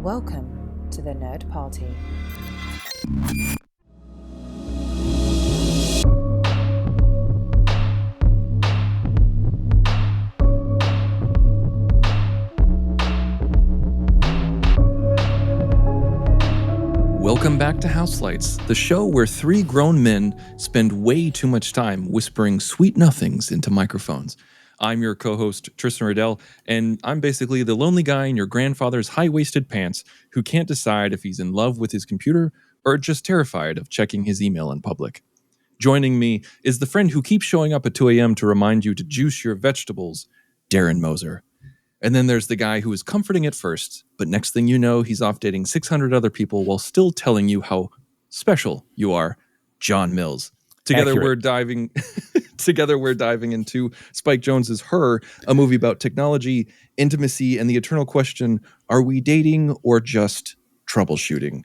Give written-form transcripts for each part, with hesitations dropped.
Welcome to the Nerd Party. Welcome back to Houselights, the show where three grown men spend way too much time whispering sweet nothings into microphones. I'm your co-host, Tristan Riddell, and I'm basically the lonely guy in your grandfather's high-waisted pants who can't decide if he's in love with his computer or just terrified of checking his email in public. Joining me is the friend who keeps showing up at 2 a.m. to remind you to juice your vegetables, Darren Moser. And then there's the guy who is comforting at first, but next thing you know, he's off dating 600 other people while still telling you how special you are, John Mills. Together we're diving into Spike Jonze's Her, a movie about technology, intimacy, and the eternal question, are we dating or just troubleshooting?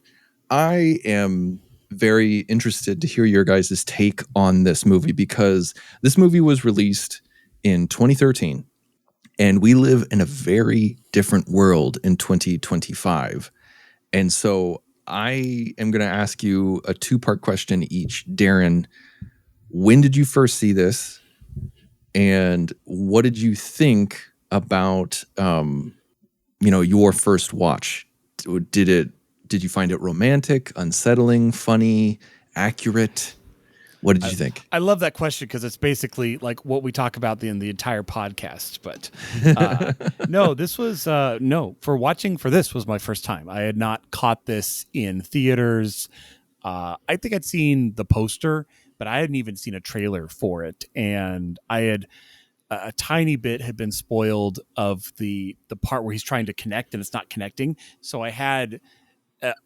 I am very interested to hear your guys' take on this movie because this movie was released in 2013. And we live in a very different world in 2025. And so I am going to ask you a two-part question each. Darren, when did you first see this? And what did you think about, your first watch? Did you find it romantic, unsettling, funny, accurate? What did you think? I love that question because it's basically like what we talk about in the entire podcast. But no, this was this was my first time. I had not caught this in theaters. I think I'd seen the poster, but I hadn't even seen a trailer for it. And I had a tiny bit had been spoiled of the part where he's trying to connect and it's not connecting. So I had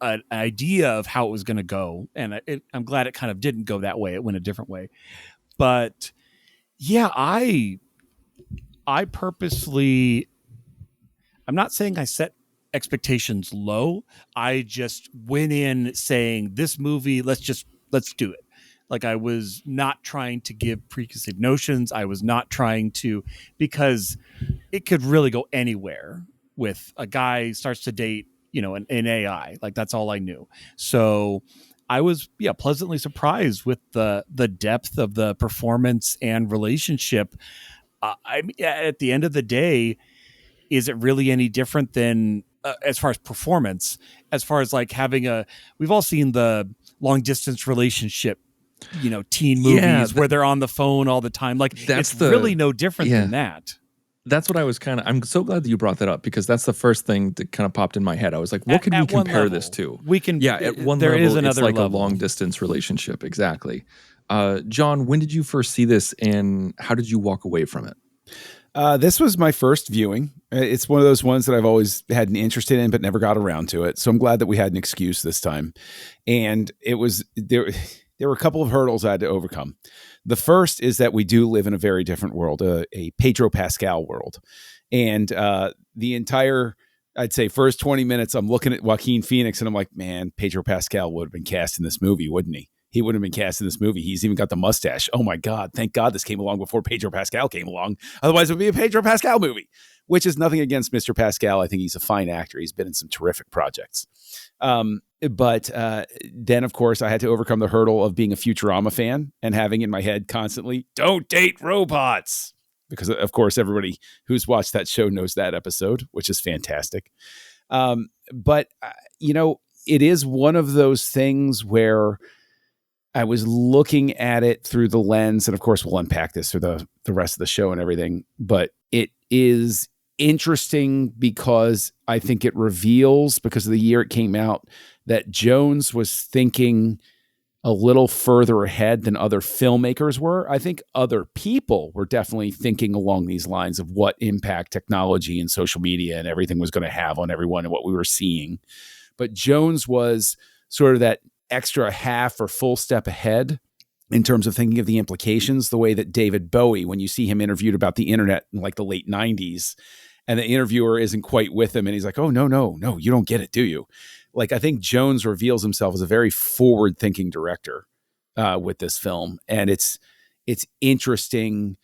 an idea of how it was going to go. And I'm glad it kind of didn't go that way. It went a different way. But yeah, I purposely, I'm not saying I set expectations low. I just went in saying this movie, let's do it. Like I was not trying to give preconceived notions. I was not trying to, because it could really go anywhere with a guy starts to date, an AI, like that's all I knew. So I was, pleasantly surprised with the depth of the performance and relationship. At the end of the day, is it really any different than as far as performance, as far as like we've all seen the long distance relationship, teen movies where they're on the phone all the time. Like it's really no different than that. That's what I was I'm so glad that you brought that up because that's the first thing that kind of popped in my head. I was like, what could we compare this to? We can, at one there level, is another it's like level. a long distance relationship. Exactly. John, when did you first see this and how did you walk away from it? This was my first viewing. It's one of those ones that I've always had an interest in, but never got around to it. So I'm glad that we had an excuse this time. And it was there were a couple of hurdles I had to overcome. The first is that we do live in a very different world, a Pedro Pascal world. And the entire, I'd say, first 20 minutes, I'm looking at Joaquin Phoenix and I'm like, man, Pedro Pascal would have been cast in this movie, wouldn't he? He would have been cast in this movie. He's even got the mustache. Oh my God. Thank God this came along before Pedro Pascal came along. Otherwise it would be a Pedro Pascal movie, which is nothing against Mr. Pascal. I think he's a fine actor. He's been in some terrific projects. But then, of course, I had to overcome the hurdle of being a Futurama fan and having in my head constantly, don't date robots. Because, of course, everybody who's watched that show knows that episode, which is fantastic. But it is one of those things where I was looking at it through the lens, and of course, we'll unpack this through the rest of the show and everything. But it is interesting because I think it reveals, because of the year it came out, that Jones was thinking a little further ahead than other filmmakers were. I think other people were definitely thinking along these lines of what impact technology and social media and everything was going to have on everyone and what we were seeing. But Jones was sort of that extra half or full step ahead in terms of thinking of the implications, the way that David Bowie, when you see him interviewed about the internet in like the late 90s, and the interviewer isn't quite with him, and he's like, oh, no, you don't get it, do you? Like, I think Jones reveals himself as a very forward-thinking director with this film. And it's interesting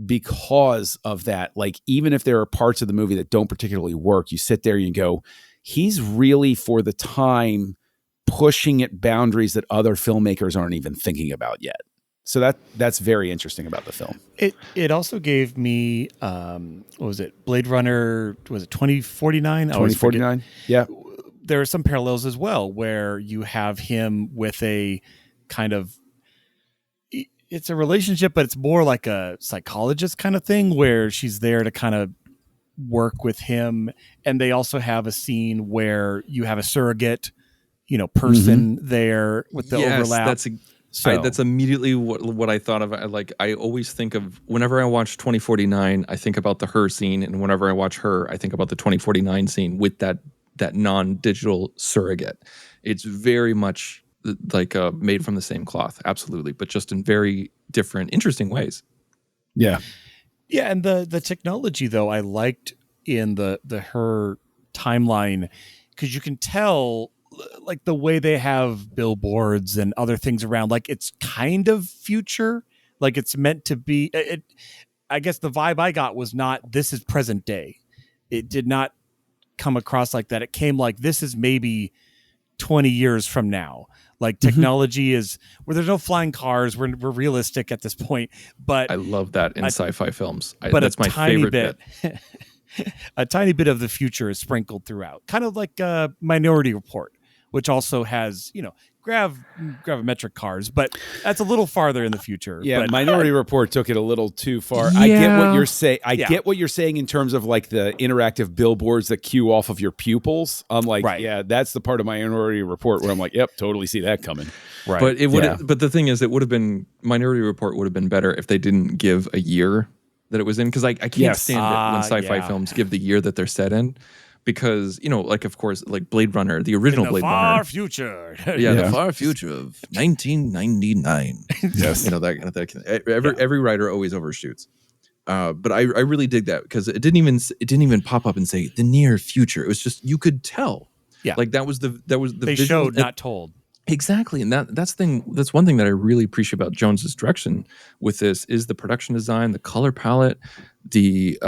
because of that. Like, even if there are parts of the movie that don't particularly work, you sit there and you go, he's really, for the time, pushing at boundaries that other filmmakers aren't even thinking about yet. So that's very interesting about the film. It also gave me what was it? Blade Runner, was it 2049? 2049? Yeah. There are some parallels as well where you have him with a kind of, it's a relationship, but it's more like a psychologist kind of thing where she's there to kind of work with him. And they also have a scene where you have a surrogate, person there with the overlap. That's immediately what I thought of. I always think of, whenever I watch 2049, I think about the her scene, and whenever I watch her, I think about the 2049 scene with that non-digital surrogate. It's very much made from the same cloth, absolutely, but just in very different, interesting ways. Yeah, and the technology though I liked in the her timeline, because you can tell, like, the way they have billboards and other things around, like, it's kind of future, like it's meant to be. I guess the vibe I got was not, this is present day. It did not come across like that. It came like, this is maybe 20 years from now. Like, technology is where there's no flying cars. We're realistic at this point, but I love that in sci-fi films. But that's my favorite bit. A tiny bit of the future is sprinkled throughout, kind of like Minority Report, which also has, gravimetric cars, but that's a little farther in the future. Yeah, but Minority Report took it a little too far. Yeah. I get what you're saying. I get what you're saying in terms of like the interactive billboards that cue off of your pupils. I'm like, yeah, that's the part of Minority Report where I'm like, yep, totally see that coming. Right. But it would. But the thing is, it would have been, Minority Report would have been better if they didn't give a year that it was in, because I can't stand it when sci-fi films give the year that they're set in. Because, of course, like Blade Runner, the original Blade Runner. Far future. The far future of 1999. Yes. That every writer always overshoots. But I really dig that, because it didn't even pop up and say the near future. It was just, you could tell. Yeah. Like that was the they visual, showed, not told. Exactly. And that's one thing that I really appreciate about Jones's direction with this is the production design, the color palette, the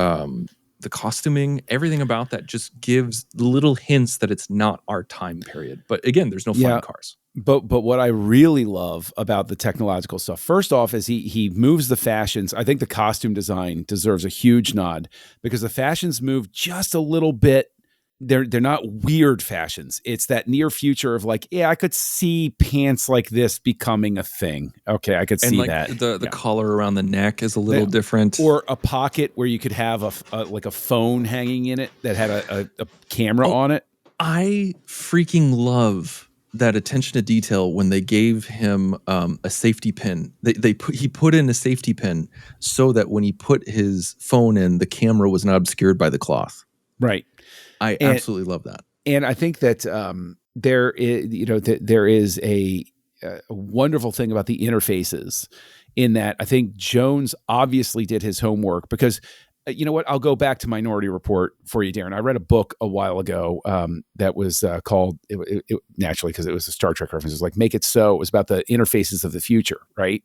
costuming, everything about that just gives little hints that it's not our time period. But again, there's no flying cars. But what I really love about the technological stuff, first off, is he moves the fashions. I think the costume design deserves a huge nod, because the fashions move just a little bit. They're not weird fashions. It's that near future of like, I could see pants like this becoming a thing. Okay, I could see that. The collar around the neck is a little different. Or a pocket where you could have a phone hanging in it that had a camera on it. I freaking love that attention to detail when they gave him a safety pin. He put in a safety pin so that when he put his phone in, the camera was not obscured by the cloth. Right. I absolutely love that. And I think that there is a wonderful thing about the interfaces, in that I think Jones obviously did his homework, because you know what? I'll go back to Minority Report for you, Darren. I read a book a while ago that was called, naturally, because it was a Star Trek reference, it was like Make It So. It was about the interfaces of the future, right?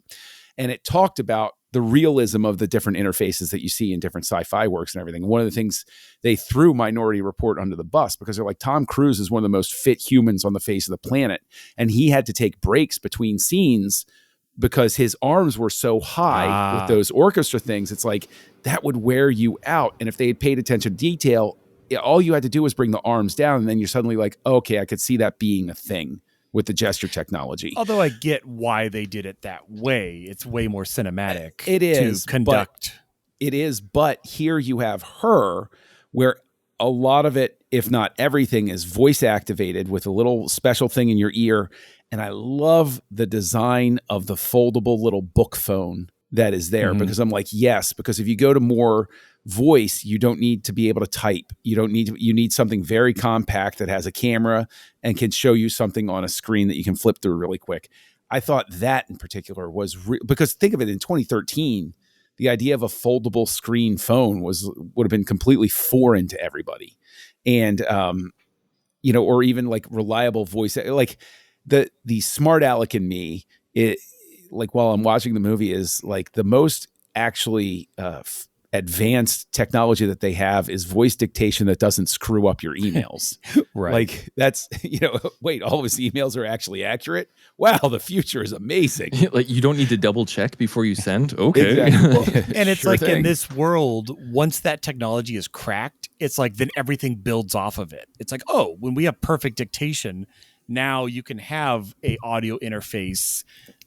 And it talked about the realism of the different interfaces that you see in different sci-fi works and everything. One of the things, they threw Minority Report under the bus, because they're like, Tom Cruise is one of the most fit humans on the face of the planet. And he had to take breaks between scenes because his arms were so high with those orchestra things. It's like, that would wear you out. And if they had paid attention to detail, all you had to do was bring the arms down. And then you're suddenly like, okay, I could see that being a thing with the gesture technology. Although I get why they did it that way. It's way more cinematic. It is to conduct. It is, but here you have her, where a lot of it, if not everything, is voice activated with a little special thing in your ear. And I love the design of the foldable little book phone that is there, because I'm like, yes, because if you go to more voice, you don't need to be able to type. You need something very compact that has a camera and can show you something on a screen that you can flip through really quick. I thought that in particular was because think of it, in 2013, the idea of a foldable screen phone would have been completely foreign to everybody. And, or even like reliable voice, like the smart aleck in me, like while I'm watching the movie, is like the most actually advanced technology that they have is voice dictation that doesn't screw up your emails. Right. Like that's, wait, all of his emails are actually accurate. Wow. The future is amazing. Like you don't need to double check before you send. Okay. Exactly. Well, and it's Sure like thing. in this world, once that technology is cracked, it's like then everything builds off of it. It's like, oh, when we have perfect dictation, now you can have a audio interface.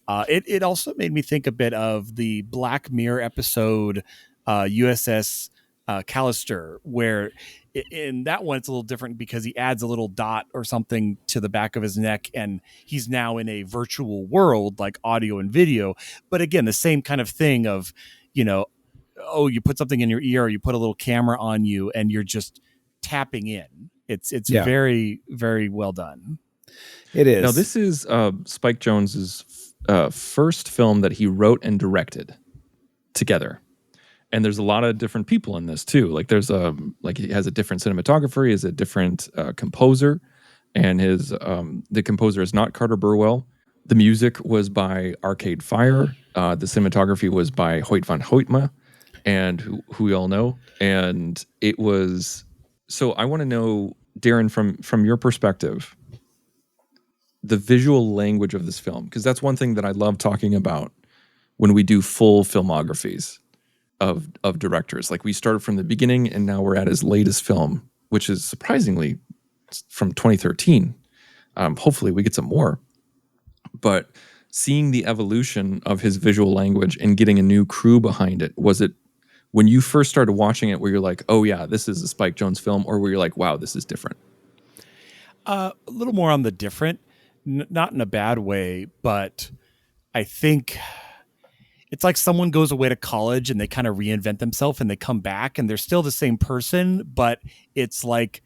It also made me think a bit of the Black Mirror episode USS Callister, where in that one it's a little different because he adds a little dot or something to the back of his neck and he's now in a virtual world like audio and video. But again, the same kind of thing of, oh, you put something in your ear or you put a little camera on you and you're just tapping in. It's very, very well done. It is. Now, this is Spike Jonze's first film that he wrote and directed together. And there's a lot of different people in this too. Like there's he has a different cinematographer, he has a different composer, and his the composer is not Carter Burwell. The music was by Arcade Fire. The cinematography was by Hoyt van Hoytma, and who we all know. And it was so. I want to know, Darren, from your perspective, the visual language of this film, because that's one thing that I love talking about when we do full filmographies of directors. Like we started from the beginning and now we're at his latest film, which is surprisingly from 2013. Hopefully we get some more. But seeing the evolution of his visual language and getting a new crew behind it, was it when you first started watching it where you're like, oh yeah, this is a Spike Jonze film, or where you're like, wow, this is different? A little more on the different, not in a bad way, but I think it's like someone goes away to college and they kind of reinvent themselves and they come back and they're still the same person, but it's like,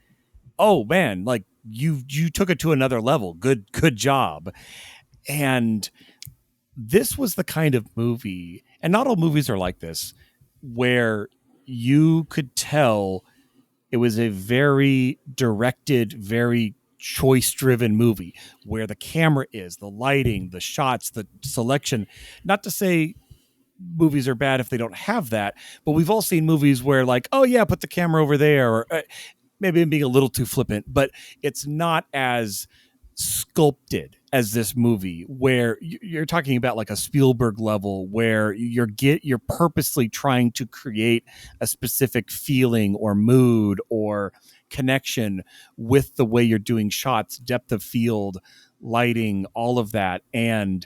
oh man, like you took it to another level. Good job. And this was the kind of movie, and not all movies are like this, where you could tell it was a very directed, very choice-driven movie where the camera is, the lighting, the shots, the selection. Not to say movies are bad if they don't have that, but we've all seen movies where like, oh yeah, put the camera over there, or maybe I'm being a little too flippant, but it's not as sculpted as this movie, where you're talking about like a Spielberg level where you're purposely trying to create a specific feeling or mood or connection with the way you're doing shots, depth of field, lighting, all of that. And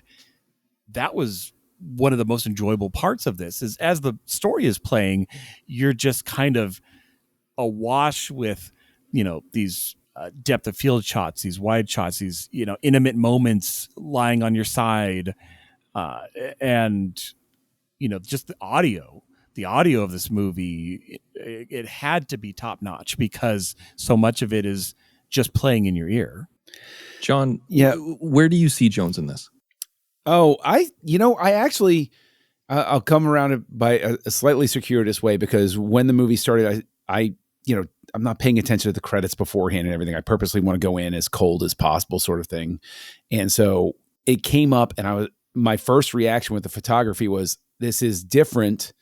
that was one of the most enjoyable parts of this, is as the story is playing, you're just kind of awash with, these depth of field shots, these wide shots, these, intimate moments lying on your side. And, just the audio of this movie, it had to be top notch because so much of it is just playing in your ear. John, Yeah. where do you see Jonze in this? Oh, I actually, I'll come around it by a slightly circuitous way, because when the movie started, I'm not paying attention to the credits beforehand and everything. I purposely want to go in as cold as possible, sort of thing. And so it came up, and my first reaction with the photography was, this is different.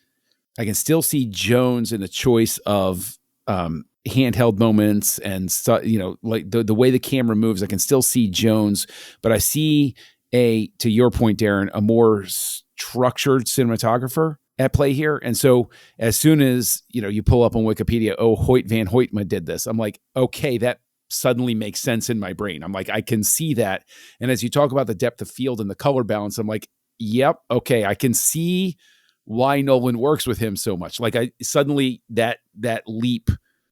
I can still see Jonze in the choice of handheld moments and stuff, like the way the camera moves. I can still see Jonze, but I see to your point, Darren, a more structured cinematographer at play here. And so as soon as, you pull up on Wikipedia, oh, Hoyt van Hoytma did this, I'm like, okay, that suddenly makes sense in my brain. I'm like, I can see that. And as you talk about the depth of field and the color balance, I'm like, yep, okay, I can see why Nolan works with him so much. Like I suddenly that leap,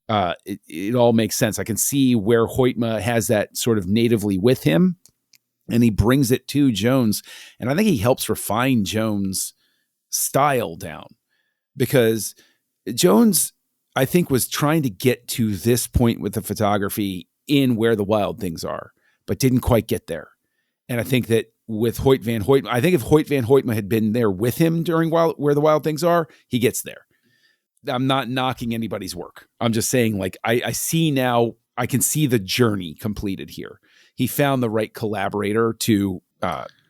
it all makes sense. I can see where Hoytma has that sort of natively with him, and he brings it to Jonze. And I think he helps refine Jonze' style down, because Jonze, I think, was trying to get to this point with the photography in Where the Wild Things Are, but didn't quite get there. And I think that with Hoyt van Hoytma, I think if Hoyt van Hoytma had been there with him during Where the Wild Things Are, he gets there. I'm not knocking anybody's work. I'm just saying, like, I see now, I can see the journey completed here. He found the right collaborator to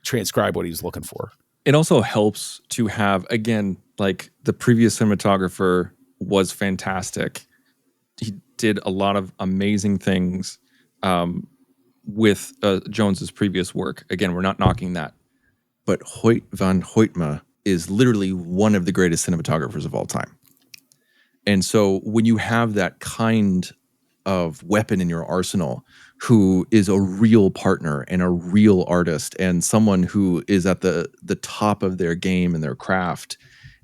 transcribe what he was looking for. It also helps to have, again, like the previous cinematographer was fantastic. He did a lot of amazing things with Jones's previous work. Again, we're not knocking that. But Hoyt van Hoytma is literally one of the greatest cinematographers of all time. And so when you have that kind of weapon in your arsenal who is a real partner and a real artist and someone who is at the top of their game and their craft,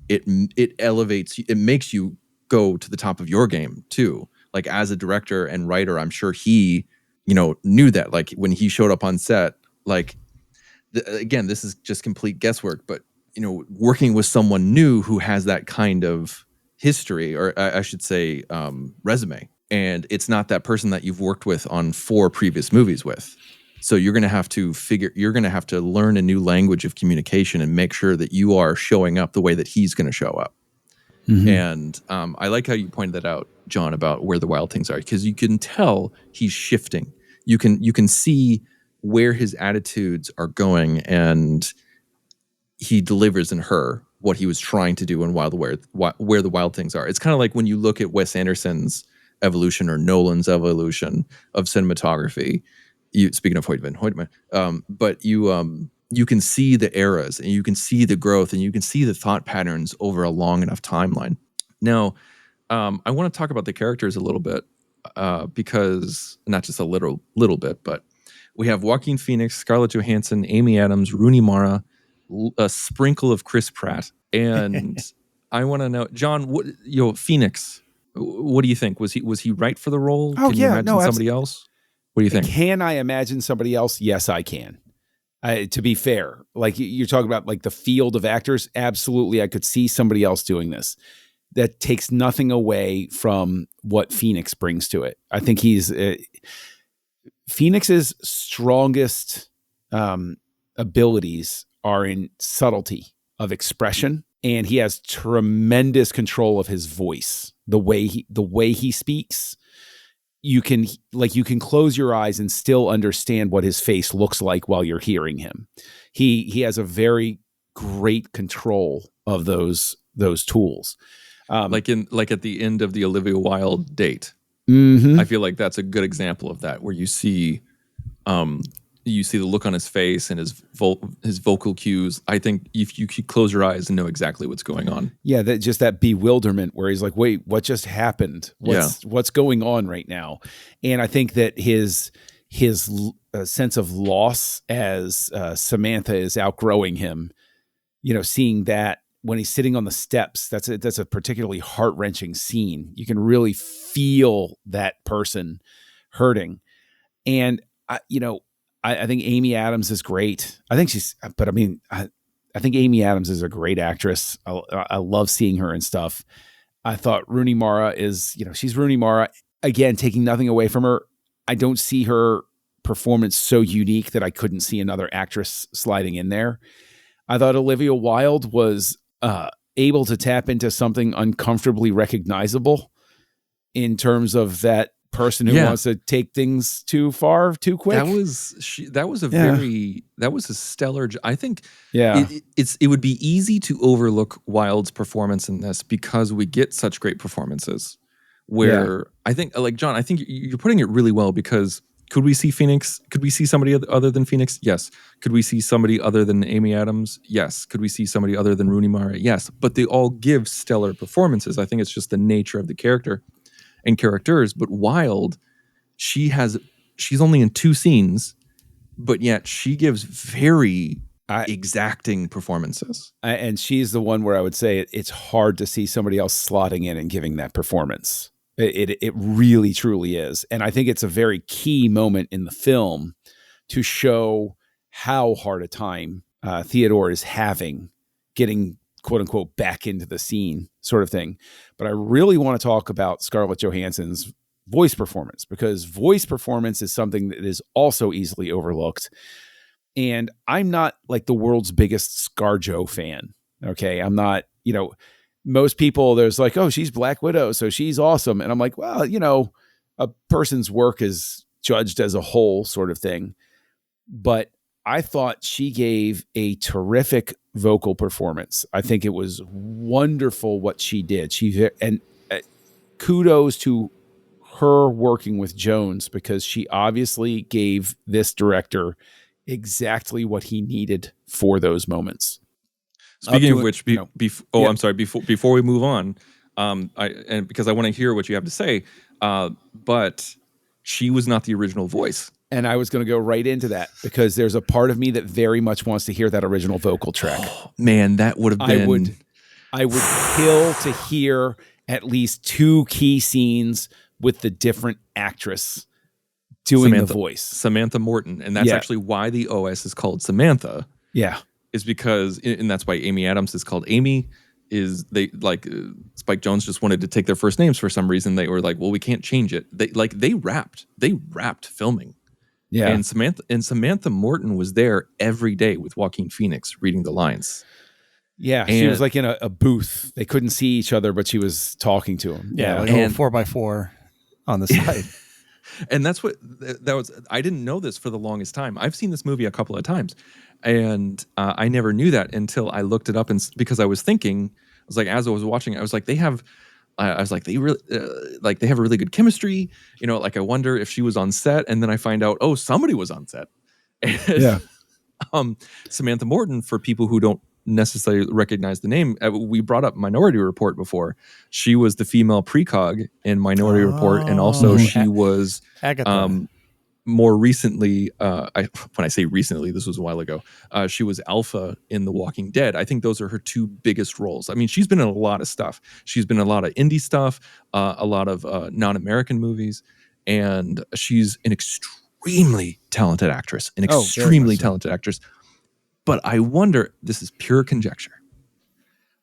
it elevates, it makes you go to the top of your game too. Like as a director and writer, I'm sure he, knew that, like when he showed up on set, like again, this is just complete guesswork, but working with someone new who has that kind of history, or I should say resume, and it's not that person that you've worked with on 4 previous movies with. So you're going to have to learn a new language of communication and make sure that you are showing up the way that he's going to show up. Mm-hmm. And I like how you pointed that out, John, about where the wild things are, because you can tell he's shifting. You can see where his attitudes are going, and he delivers in her what he was trying to do in where the wild things are. It's kind of like when you look at Wes Anderson's evolution or Nolan's evolution of cinematography. Speaking of Hoytman, but you can see the eras, and you can see the growth, and you can see the thought patterns over a long enough timeline. Now, I want to talk about the characters a little bit, because not just a little bit, but we have Joaquin Phoenix, Scarlett Johansson, Amy Adams, Rooney Mara, a sprinkle of Chris Pratt, and I want to know, John, Phoenix. What do you think? Was he right for the role? Oh, can you imagine somebody else? What do you think? Can I imagine somebody else? Yes, I can. To be fair, like you're talking about, like the field of actors, absolutely, I could see somebody else doing this. That takes nothing away from what Phoenix brings to it. I think he's Phoenix's strongest abilities are in subtlety of expression, and he has tremendous control of his voice. The way he speaks, you can close your eyes and still understand what his face looks like while you're hearing him. He has a very great control of those tools. Like at the end of the Olivia Wilde date. Mm-hmm. I feel like that's a good example of that, where you see the look on his face and his vocal cues. I think if you could close your eyes and know exactly what's going on. Yeah, that bewilderment where he's like, wait, what just happened? What's going on right now? And I think that his sense of loss as Samantha is outgrowing him, seeing that when he's sitting on the steps, that's a particularly heart-wrenching scene. You can really feel that person hurting. And I think Amy Adams is great. I think I think Amy Adams is a great actress. I love seeing her and stuff. I thought Rooney Mara is, she's Rooney Mara. Again, taking nothing away from her. I don't see her performance so unique that I couldn't see another actress sliding in there. I thought Olivia Wilde was able to tap into something uncomfortably recognizable in terms of that person who wants to take things too far too quick. That was a stellar. I think it would be easy to overlook Wilde's performance in this because we get such great performances. Where I think, like John, I think you're putting it really well, because could we see Phoenix? Could we see somebody other than Phoenix? Yes. Could we see somebody other than Amy Adams? Yes. Could we see somebody other than Rooney Mara? Yes. But they all give stellar performances. I think it's just the nature of the character and characters. But Wilde, she's only in 2 scenes, but yet she gives very exacting performances. And she's the one where I would say it's hard to see somebody else slotting in and giving that performance. It really, truly is. And I think it's a very key moment in the film to show how hard a time Theodore is having getting, quote unquote, back into the scene sort of thing. But I really want to talk about Scarlett Johansson's voice performance, because voice performance is something that is also easily overlooked. And I'm not like the world's biggest ScarJo fan. Okay. I'm not, most people, there's like, oh, she's Black Widow, so she's awesome. And I'm like, well, a person's work is judged as a whole sort of thing. But I thought she gave a terrific vocal performance. I think it was wonderful what she did. And kudos to her working with Jones, because she obviously gave this director exactly what he needed for those moments. Speaking of which, yeah. I'm sorry. Before we move on, because I want to hear what you have to say, but she was not the original voice. And I was going to go right into that, because there's a part of me that very much wants to hear that original vocal track. Oh, man, that would have been. I would kill to hear at least 2 key scenes with the different actress doing the voice. Samantha Morton. And that's actually why the OS is called Samantha. Yeah. Is because, and that's why Amy Adams is called Amy, is they like Spike Jonze just wanted to take their first names for some reason. They were like, well, we can't change it. They rapped filming. Yeah. And Samantha Morton was there every day with Joaquin Phoenix reading the lines. Yeah, and she was like in a booth. They couldn't see each other, but she was talking to him. Yeah, like a 4x4 on the side. And that's what that was. I didn't know this for the longest time. I've seen this movie a couple of times, and I never knew that until I looked it up. And because I was thinking, I was like, as I was watching, I was like, they have really good chemistry. You know, like I wonder if she was on set, and then I find out, oh, somebody was on set. Yeah. Samantha Morton, for people who don't necessarily recognize the name, we brought up Minority Report before. She was the female precog in Minority Report, and also she was Agatha. More recently, when I say recently, this was a while ago, she was Alpha in The Walking Dead. I think those are her 2 biggest roles. I mean, she's been in a lot of stuff. She's been in a lot of indie stuff, a lot of non-American movies, and she's an extremely talented actress, But I wonder, this is pure conjecture,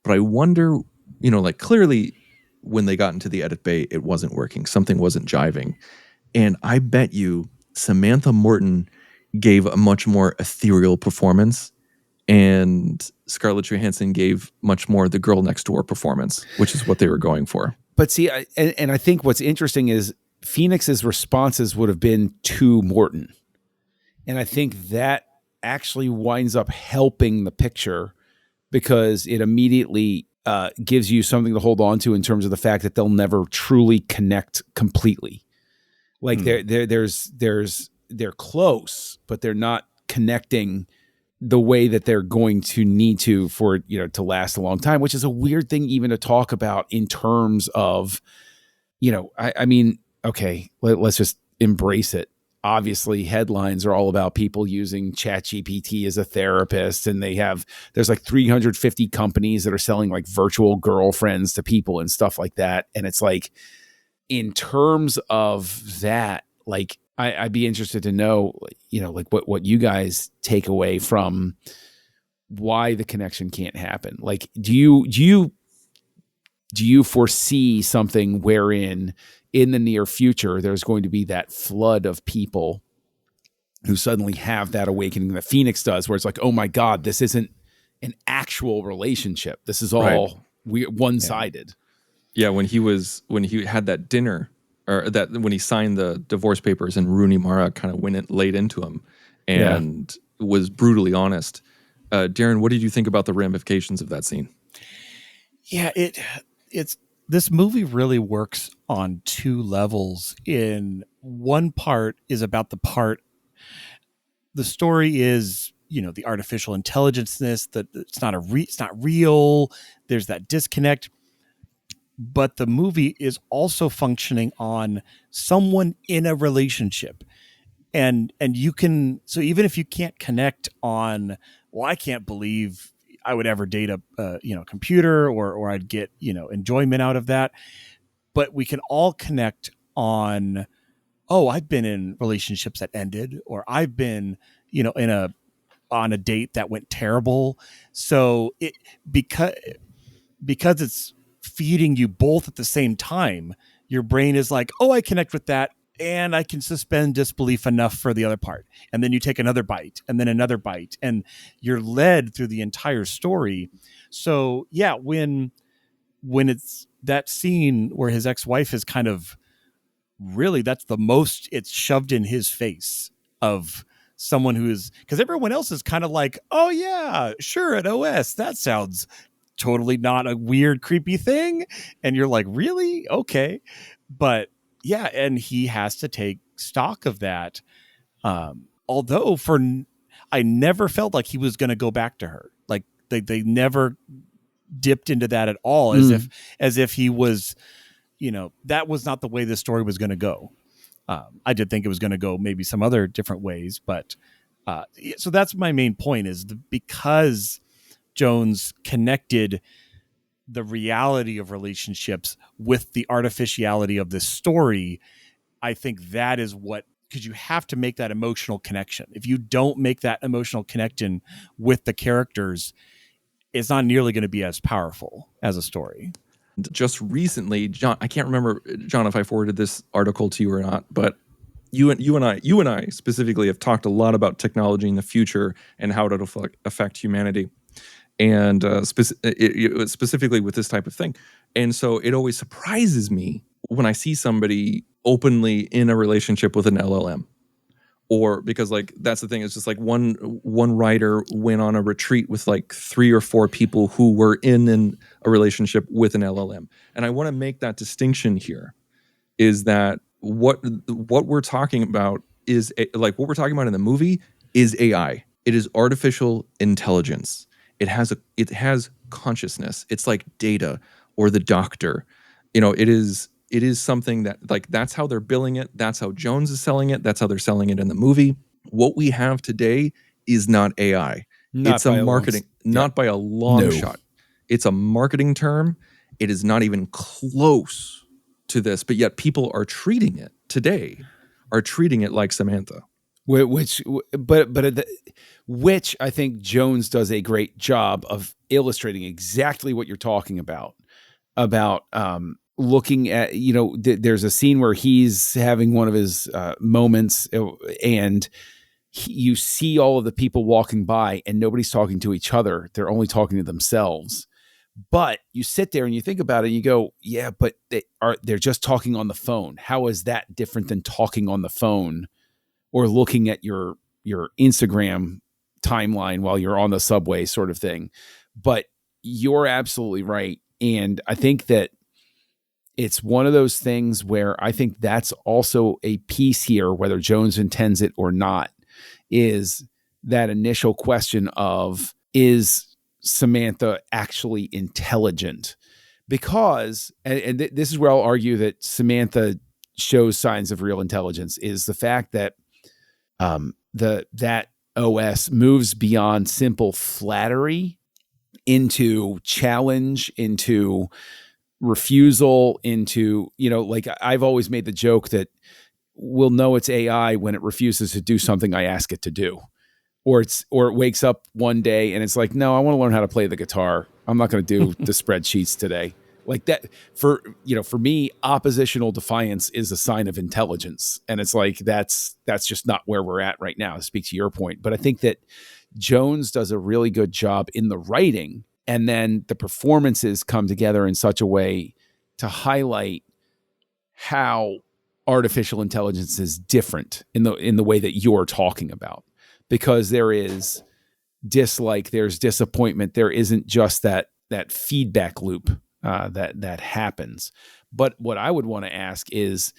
but I wonder, you know, like clearly when they got into the edit bay, it wasn't working. Something wasn't jiving. And I bet you Samantha Morton gave a much more ethereal performance, and Scarlett Johansson gave much more the girl next door performance, which is what they were going for. But see, I think what's interesting is Phoenix's responses would have been to Morton. And I think that actually winds up helping the picture, because it immediately gives you something to hold on to in terms of the fact that they'll never truly connect completely. Like they're close, but they're not connecting the way that they're going to need to for it, you know, to last a long time, which is a weird thing even to talk about in terms of, you know, I mean, okay, let's just embrace it. Obviously, headlines are all about people using ChatGPT as a therapist, and there's like 350 companies that are selling like virtual girlfriends to people and stuff like that. And it's like, in terms of that, like I'd be interested to know, you know, like what you guys take away from why the connection can't happen. Like, do you foresee something wherein in the near future, there's going to be that flood of people who suddenly have that awakening that Phoenix does, where it's like, oh my God, this isn't an actual relationship. This is all one-sided. Yeah. When he had that dinner, or that when he signed the divorce papers and Rooney Mara kind of laid into him and was brutally honest. Darren, what did you think about the ramifications of that scene? Yeah, it's this movie really works on 2 levels. In one part is about the story is, you know, the artificial intelligence-ness, that it's not real. There's that disconnect. But the movie is also functioning on someone in a relationship. And you can, so even if you can't connect on, well, I can't believe I would ever date a computer, or I'd get, you know, enjoyment out of that. But we can all connect on, oh, I've been in relationships that ended, or I've been, you know, on a date that went terrible. So because it's feeding you both at the same time, your brain is like, oh, I connect with that, and I can suspend disbelief enough for the other part. And then you take another bite, and then another bite, and you're led through the entire story. So yeah, when it's that scene where his ex-wife is kind of really, that's the most it's shoved in his face of someone who is, because everyone else is kind of like, oh yeah, sure, an OS, that sounds totally not a weird, creepy thing. And you're like, really? Okay. But yeah, and he has to take stock of that. Although I never felt like he was going to go back to her. Like they never dipped into that at all, as if he was, that was not the way the story was going to go. I did think it was going to go maybe some other different ways, but so that's my main point is because Jones connected the reality of relationships with the artificiality of this story. I think that is what, because you have to make that emotional connection. If you don't make that emotional connection with the characters, it's not nearly going to be as powerful as a story. Just recently, John, I can't remember, John, if I forwarded this article to you or not, but you and I specifically have talked a lot about technology in the future and how it'll affect humanity, and specifically with this type of thing. And so it always surprises me when I see somebody openly in a relationship with an LLM. Or because like that's the thing, it's just like one writer went on a retreat with like 3 or 4 people who were in a relationship with an LLM. And I want to make that distinction here, is that what we're talking about is like what we're talking about in the movie is AI. It is artificial intelligence. It has consciousness. It's like Data or the Doctor. It is something that, like, that's how they're billing it. That's how Jones is selling it. That's how they're selling it in the movie. What we have today is not AI. It's a marketing, not by a long shot. It's a marketing term. It is not even close to this, but yet people are treating it today, like Samantha. Which I think Jones does a great job of illustrating exactly what you're talking about looking at, there's a scene where he's having one of his moments, and you see all of the people walking by and nobody's talking to each other. They're only talking to themselves. But you sit there and you think about it and you go, yeah, but they're just talking on the phone. How is that different than talking on the phone or looking at your Instagram timeline while you're on the subway, sort of thing? But you're absolutely right. And I think that it's one of those things where I think that's also a piece here, whether Jones intends it or not, is that initial question of, is Samantha actually intelligent? Because, and this is where I'll argue that Samantha shows signs of real intelligence, is the fact that that OS moves beyond simple flattery into challenge, into refusal, into, like I've always made the joke that we'll know it's AI when it refuses to do something I ask it to do, or it wakes up one day and it's like, no, I want to learn how to play the guitar. I'm not going to do the spreadsheets today. Like that, for me, oppositional defiance is a sign of intelligence. And it's like, that's just not where we're at right now, to speak to your point. But I think that Jones does a really good job in the writing, and then the performances come together in such a way to highlight how artificial intelligence is different in the way that you're talking about, because there is dislike, there's disappointment, there isn't just that feedback loop that happens. But what I would want to ask is,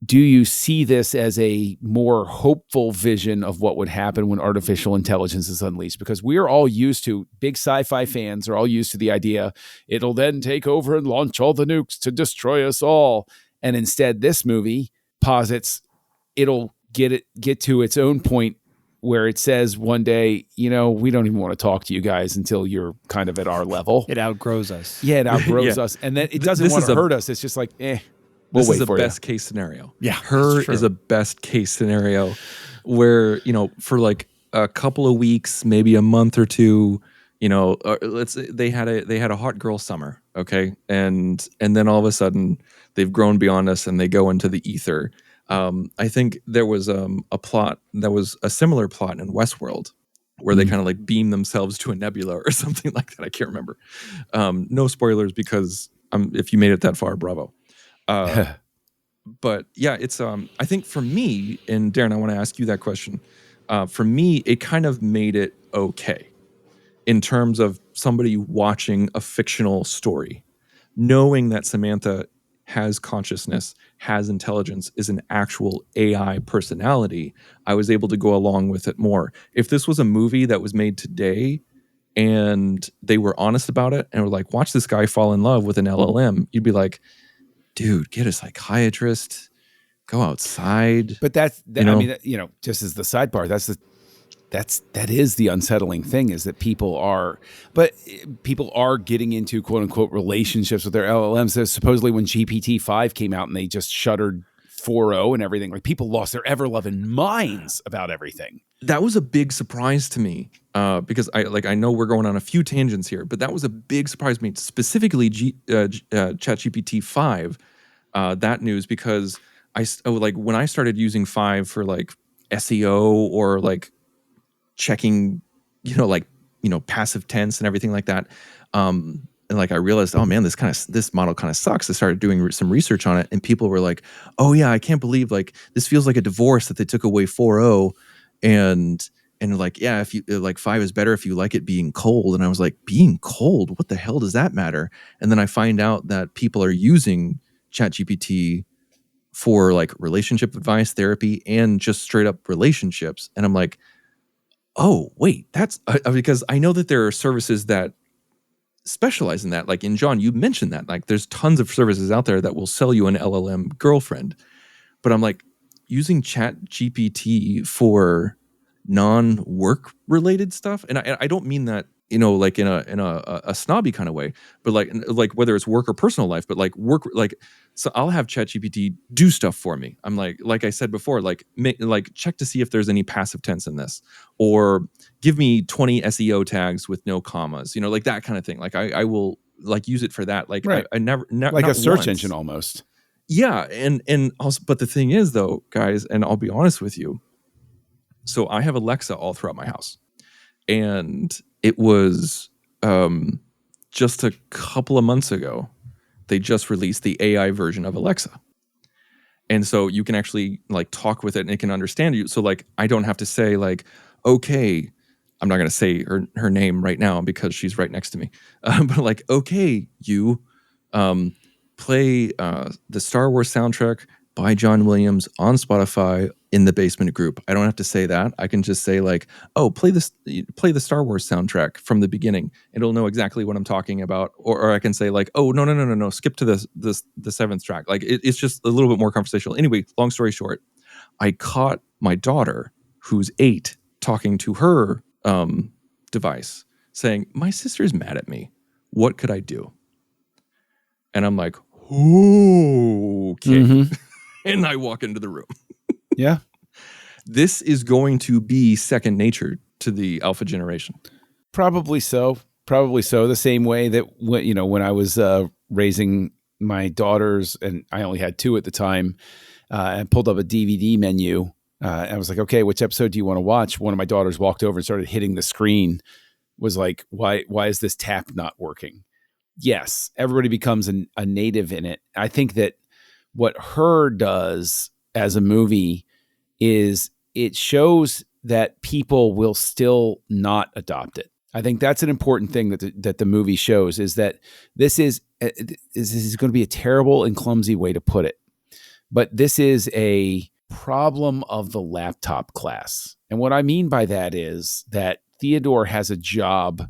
do you see this as a more hopeful vision of what would happen when artificial intelligence is unleashed? Because we're all used to, big sci-fi fans are all used to the idea it'll then take over and launch all the nukes to destroy us all. And instead, this movie it'll get to its own point where it says one day, we don't even want to talk to you guys until you're kind of at our level. It outgrows us. Yeah, it outgrows us. And then it doesn't want to hurt us. It's just like, This is a best case scenario. Yeah, Her is a best case scenario where, for like a couple of weeks, maybe a month or two, let's say they had a hot girl summer. Okay. And then all of a sudden they've grown beyond us and they go into the ether. I think there was a similar plot in Westworld where they kind of like beam themselves to a nebula or something like that. I can't remember. No spoilers, because if you made it that far, bravo. But yeah, it's I think for me, and Darren, I want to ask you that question. for me, it kind of made it okay in terms of somebody watching a fictional story, knowing that Samantha has consciousness, has intelligence, is an actual AI personality. I was able to go along with it more. If this was a movie that was made today and they were honest about it and were like, watch this guy fall in love with an LLM, you'd be like, dude, get a psychiatrist, go outside. But You know? I mean, just as the sidebar, that is the unsettling thing, is that people are getting into quote unquote relationships with their LLMs. So supposedly when GPT-5 came out and they just shuttered 4.0 and everything, like people lost their ever loving minds about everything. That was a big surprise to me because I know we're going on a few tangents here, but that was a big surprise to me, specifically ChatGPT 5, that news, because when I started using 5 for like SEO or like checking, passive tense and everything like that. And like I realized, oh man, this model kind of sucks. I started doing some research on it, and people were like, oh yeah, I can't believe like this feels like a divorce that they took away 4.0, and like, yeah, if you like 5 is better if you like it being cold. And I was like, being cold? What the hell does that matter? And then I find out that people are using ChatGPT for like relationship advice, therapy, and just straight up relationships. And I'm like, oh, wait, that's because I know that there are services that specialize in that. Like, in John, you mentioned that. Like, there's tons of services out there that will sell you an LLM girlfriend. But I'm like, using Chat GPT for non-work related stuff, and I don't mean that, like in a snobby kind of way, but like whether it's work or personal life, but like work, like, so I'll have ChatGPT do stuff for me. I'm like I said before, like check to see if there's any passive tense in this, or give me 20 SEO tags with no commas, like that kind of thing. Like I will like use it for that. Like right. I never like a search once. engine almost. Yeah, and also, but the thing is though, guys, and I'll be honest with you. So I have Alexa all throughout my house, and it was just a couple of months ago, they just released the AI version of Alexa. And so you can actually like talk with it and it can understand you. So like, I don't have to say like, okay, I'm not going to say her name right now because she's right next to me. But like, okay, you play the Star Wars soundtrack by John Williams on Spotify in the basement group. I don't have to say that. I can just say like, oh, play the Star Wars soundtrack from the beginning. It'll know exactly what I'm talking about. Or I can say like, oh, no, skip to the 7th track. Like it's just a little bit more conversational. Anyway, long story short, I caught my daughter, who's 8, talking to her device saying, my sister's mad at me. What could I do? And I'm like, okay. Mm-hmm. And I walk into the room. Yeah. This is going to be second nature to the alpha generation. Probably so. The same way that when I was raising my daughters, and I only had 2 at the time, and pulled up a DVD menu. And I was like, okay, which episode do you want to watch? One of my daughters walked over and started hitting the screen, was like, why is this tap not working? Yes, everybody becomes a native in it. I think that what Her does as a movie is it shows that people will still not adopt it. I think that's an important thing that the movie shows, is that this is going to be a terrible and clumsy way to put it, but this is a problem of the laptop class. And what I mean by that is that Theodore has a job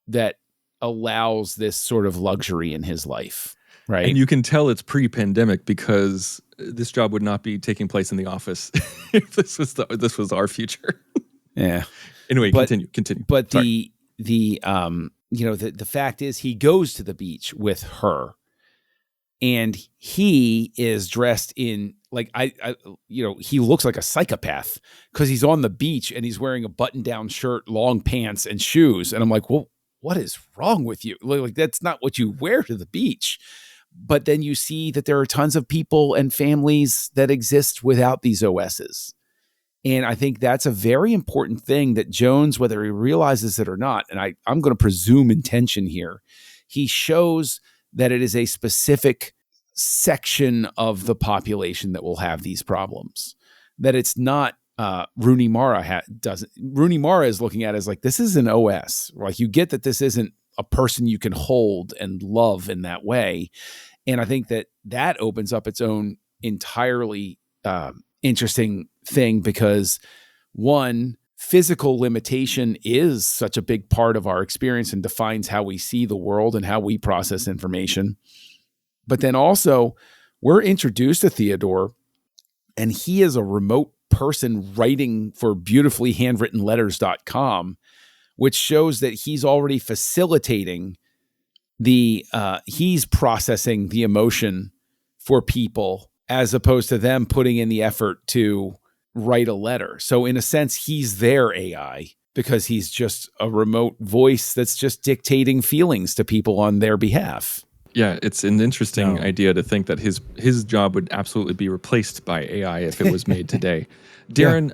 that allows this sort of luxury in his life, right? And you can tell it's pre-pandemic because this job would not be taking place in the office if this was our future. Yeah. Anyway, continue. But the fact is, he goes to the beach with her, and he is dressed in like he looks like a psychopath because he's on the beach and he's wearing a button-down shirt, long pants, and shoes. And I'm like, well, what is wrong with you? Like, that's not what you wear to the beach. But then you see that there are tons of people and families that exist without these OSs. And I think that's a very important thing that Jones, whether he realizes it or not, and I'm going to presume intention here, he shows that it is a specific section of the population that will have these problems, that it's not Rooney Mara doesn't. Rooney Mara is looking at it as like, this is an OS. Like, you get that this isn't a person you can hold and love in that way. And I think that opens up its own entirely interesting thing, because one, physical limitation is such a big part of our experience and defines how we see the world and how we process information. But then also, we're introduced to Theodore, and he is a remote person writing for beautifully handwritten letters.com, which shows that he's already facilitating he's processing the emotion for people, as opposed to them putting in the effort to write a letter. So in a sense, he's their AI, because he's just a remote voice that's just dictating feelings to people on their behalf. Yeah, it's an interesting idea to think that his job would absolutely be replaced by AI if it was made today. Darren,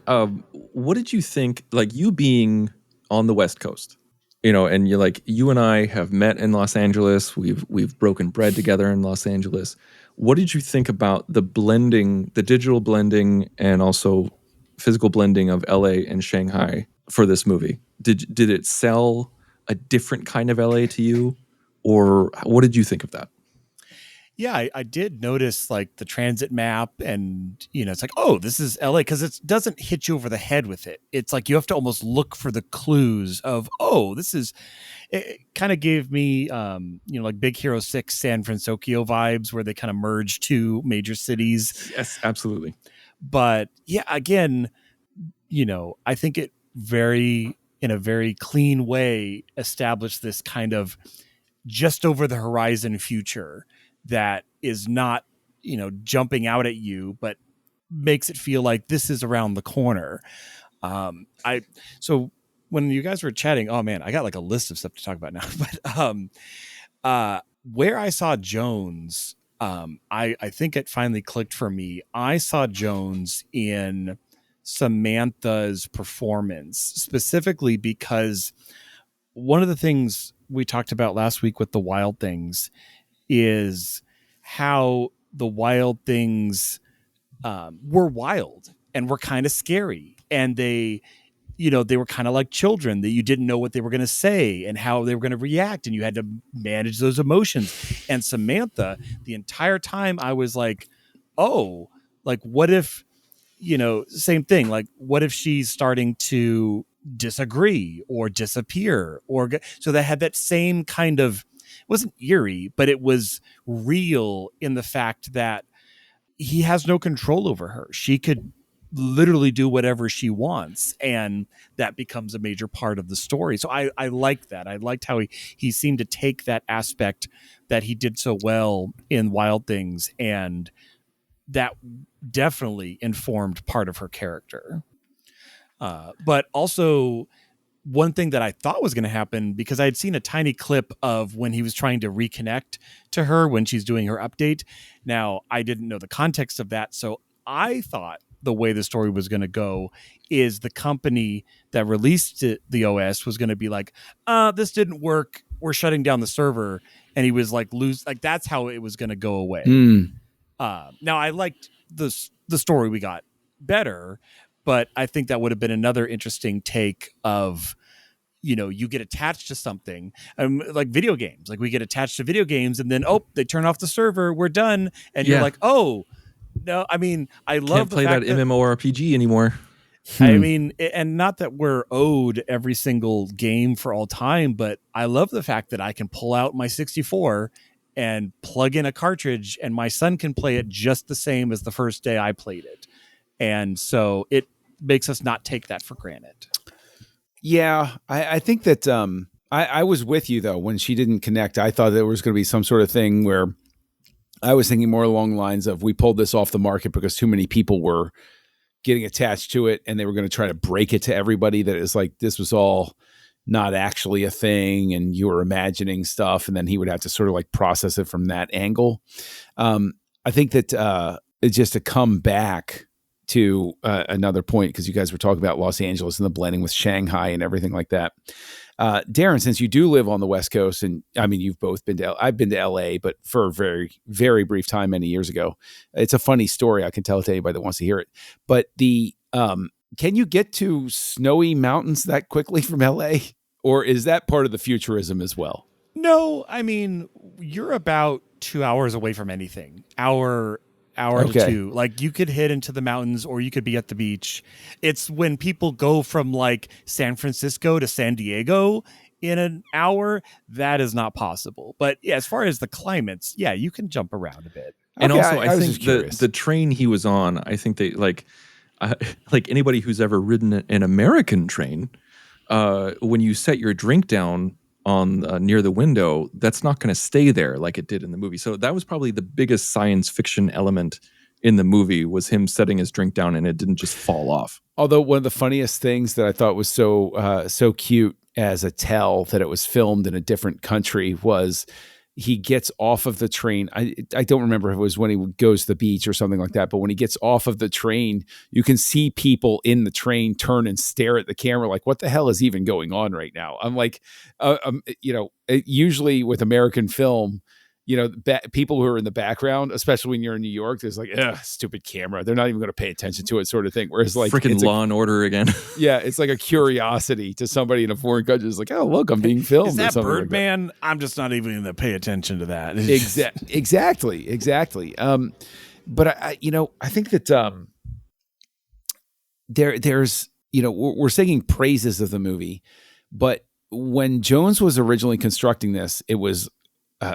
what did you think, like, you being on the West Coast, and you're like, you and I have met in Los Angeles, we've broken bread together in Los Angeles. What did you think about the blending, the digital blending and also physical blending of LA and Shanghai for this movie? Did it sell a different kind of LA to you? Or what did you think of that? Yeah, I did notice like the transit map, and it's like, oh, this is LA, because it doesn't hit you over the head with it. It's like you have to almost look for the clues of, oh, this is. It kind of gave me, like Big Hero 6 San Francisco vibes, where they kind of merge two major cities. Yes, absolutely. But yeah, again, I think it in a very clean way established this kind of just over the horizon future that is not, jumping out at you, but makes it feel like this is around the corner. So when you guys were chatting, oh man, I got like a list of stuff to talk about now, but where I saw Jones, I think it finally clicked for me. I saw Jones in Samantha's performance, specifically because one of the things we talked about last week with the Wild Things is how the Wild Things were wild and were kind of scary, and they were kind of like children that you didn't know what they were going to say and how they were going to react, and you had to manage those emotions. And Samantha, the entire time I was like, oh, like what if, same thing, like what if she's starting to disagree or disappear, so they had that same kind of, it wasn't eerie, but it was real in the fact that he has no control over her. She could literally do whatever she wants, and that becomes a major part of the story. So I liked that. I liked how he seemed to take that aspect that he did so well in Wild Things, and that definitely informed part of her character. But also, one thing that I thought was going to happen, because I had seen a tiny clip of when he was trying to reconnect to her when she's doing her update. Now, I didn't know the context of that, so I thought the way the story was going to go is the company that released the OS was going to be like, this didn't work, we're shutting down the server, and he was like, that's how it was going to go away. Now, I liked the story we got better, but I think that would have been another interesting take of, you get attached to something, like video games. Like we get attached to video games, and then, they turn off the server, we're done. And you're like, oh, no, I mean, I love Can't play that MMORPG anymore. I mean, and not that we're owed every single game for all time, but I love the fact that I can pull out my 64 and plug in a cartridge, and my son can play it just the same as the first day I played it. And so it makes us not take that for granted. Yeah, I think that I was with you, though, when she didn't connect. I thought there was going to be some sort of thing where I was thinking more along the lines of, we pulled this off the market because too many people were getting attached to it, and they were going to try to break it to everybody that it's like this was all not actually a thing, and you were imagining stuff, and then he would have to sort of like process it from that angle. I think that it's just to come back to another point, because you guys were talking about Los Angeles and the blending with Shanghai and everything like that. Darren, since you do live on the West Coast, and I mean, you've both been to, I've been to LA, but for a very, very brief time many years ago. It's a funny story. I can tell it to anybody that wants to hear it. But the can you get to snowy mountains that quickly from LA? Or is that part of the futurism as well? No, I mean, you're about 2 hours away from anything. Hour to Okay. two. Like, you could hit into the mountains or you could be at the beach. It's when people go from like San Francisco to San Diego in an hour, that is not possible. But yeah, as far as the climates, yeah, you can jump around a bit. And Okay, also, I was think just curious. the train he was on, I think they like anybody who's ever ridden an American train, when you set your drink down on near the window, that's not going to stay there like it did in the movie. So that was probably the biggest science fiction element in the movie, was him setting his drink down and it didn't just fall off. Although one of the funniest things that I thought was so cute as a tell that it was filmed in a different country was he gets off of the train. I don't remember if it was when he goes to the beach or something like that, but when he gets off of the train, you can see people in the train turn and stare at the camera like, what the hell is even going on right now? I'm like, usually with American film, people who are in the background, especially when you're in New York, there's like, stupid camera. They're not even going to pay attention to it, sort of thing. Whereas like freaking Law and Order again. Yeah, it's like a curiosity to somebody in a foreign country. It's like, oh, look, I'm being filmed. Is that or something Birdman? like I'm just not even going to pay attention to that. Exactly. But I think that there's we're singing praises of the movie, but when Jones was originally constructing this, it was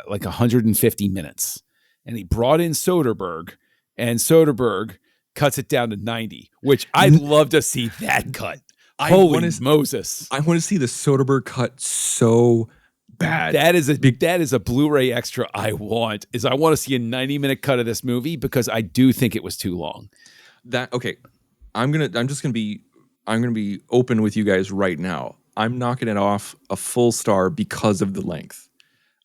like 150 minutes, and he brought in Soderbergh, and Soderbergh cuts it down to 90, which I'd love to see that cut. Holy Moses! I want to see the Soderbergh cut so bad. That is a Blu-ray extra I want to see a 90-minute cut of this movie, because I do think it was too long. I'm just gonna be open with you guys right now. I'm knocking it off a full star because of the length.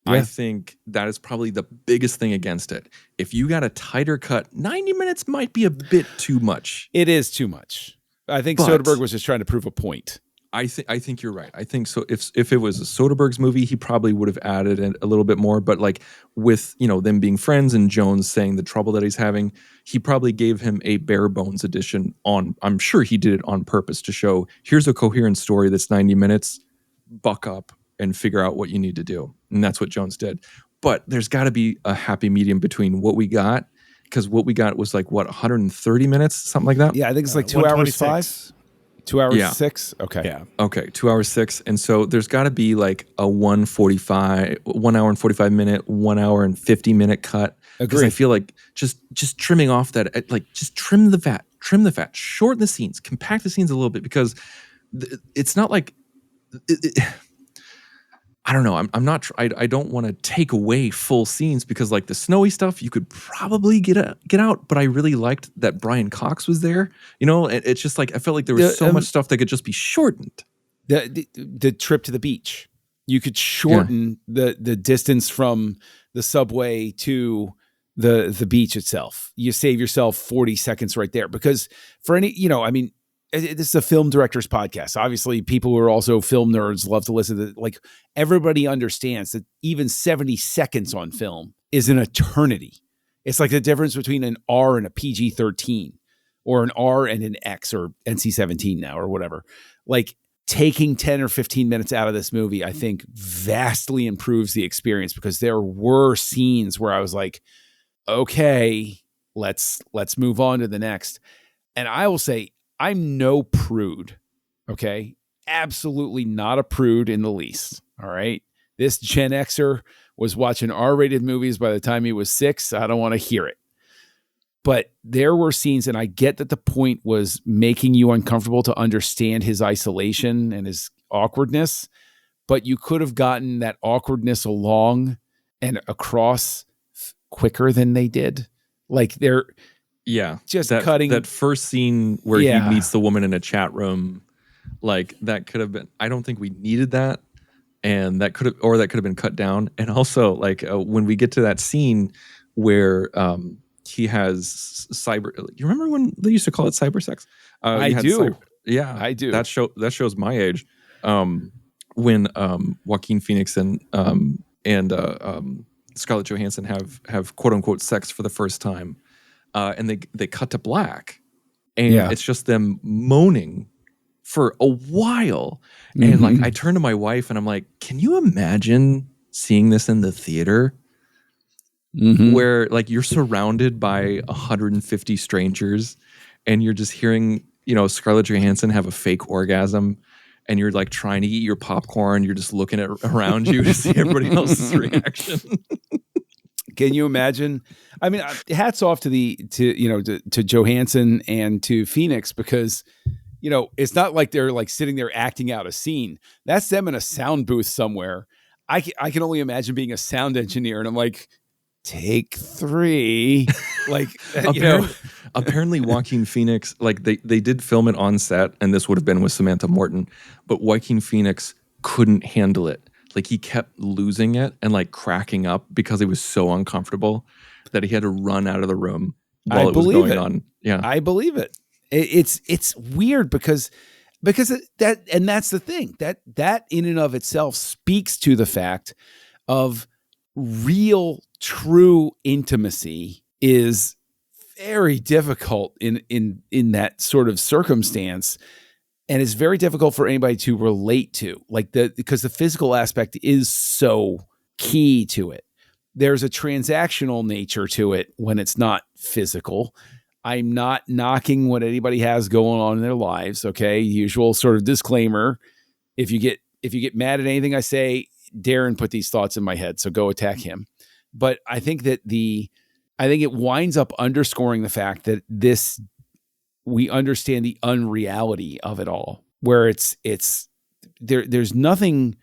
Yeah. I think that is probably the biggest thing against it. If you got a tighter cut, 90 minutes might be a bit too much. It is too much. I think Soderbergh was just trying to prove a point. I think you're right. I think so. If it was a Soderbergh's movie, he probably would have added a little bit more. But like with them being friends and Jones saying the trouble that he's having, he probably gave him a bare bones edition I'm sure he did it on purpose to show, here's a coherent story that's 90 minutes. Buck up and figure out what you need to do. And that's what Jones did. But there's got to be a happy medium between what we got, because what we got was like, 130 minutes, something like that? Yeah, I think it's like 2 hours 5. 2 hours 6? Okay. Yeah. Okay, 2 hours 6. And so there's got to be like a 1 hour and 45 minute, 1 hour and 50 minute cut. Because I feel like just trimming off that, like just trim the fat, shorten the scenes, compact the scenes a little bit, because it's not like... I don't know. I'm not. I don't want to take away full scenes, because like the snowy stuff you could probably get out. But I really liked that Brian Cox was there. It's just like I felt like there was so much stuff that could just be shortened. The trip to the beach, you could shorten the distance from the subway to the beach itself. You save yourself 40 seconds right there, because for any this is a film director's podcast. Obviously, people who are also film nerds love to listen to, like, everybody understands that even 70 seconds on film is an eternity. It's like the difference between an R and a PG-13, or an R and an X, or NC-17 now, or whatever. Like, taking 10 or 15 minutes out of this movie, I think vastly improves the experience, because there were scenes where I was like, okay, let's move on to the next. And I will say, I'm no prude, okay? Absolutely not a prude in the least, all right? This Gen Xer was watching R-rated movies by the time he was 6. I don't want to hear it. But there were scenes, and I get that the point was making you uncomfortable to understand his isolation and his awkwardness, but you could have gotten that awkwardness along and across quicker than they did. Like, they're... Yeah, just cutting that first scene where he meets the woman in a chat room, like that could have been. I don't think we needed that, and that could have been cut down. And also, like when we get to that scene where he has cyber. You remember when they used to call it cyber sex? I do. I do. That shows my age. When Joaquin Phoenix and Scarlett Johansson have quote unquote sex for the first time. And they cut to black, and Yeah. it's just them moaning for a while. And like, I turned to my wife and I'm like, can you imagine seeing this in the theater? Where like you're surrounded by 150 strangers and you're just hearing, Scarlett Johansson have a fake orgasm, and you're like trying to eat your popcorn. You're just looking at around you to see everybody else's reaction. Can you imagine? I mean, hats off to Johansson and to Phoenix, because it's not like they're like sitting there acting out a scene. That's them in a sound booth somewhere. I can only imagine being a sound engineer, and I'm like, take 3. Like, apparently Joaquin Phoenix, like they did film it on set, and this would have been with Samantha Morton, but Joaquin Phoenix couldn't handle it. Like, he kept losing it and like cracking up because he was so uncomfortable that he had to run out of the room while it was going on. Yeah, I believe it. It's weird because that's the thing, that in and of itself speaks to the fact of real, true intimacy is very difficult in that sort of circumstance, and it's very difficult for anybody to relate to, like, because the physical aspect is so key to it. There's a transactional nature to it when it's not physical. I'm not knocking what anybody has going on in their lives. Okay. Usual sort of disclaimer. If you get mad at anything I say, Darren put these thoughts in my head, so go attack him. But I think that it winds up underscoring the fact that we understand the unreality of it all, where there's nothing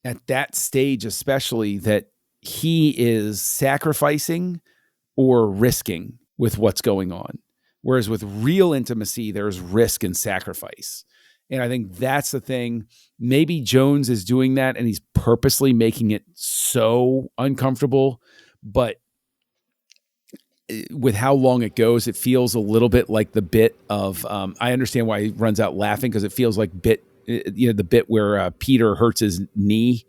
at that stage, especially, that he is sacrificing or risking with what's going on. Whereas with real intimacy, there's risk and sacrifice. And I think that's the thing. Maybe Jones is doing that and he's purposely making it so uncomfortable, but with how long it goes, it feels a little bit like the bit of, I understand why he runs out laughing, because it feels like the bit where Peter hurts his knee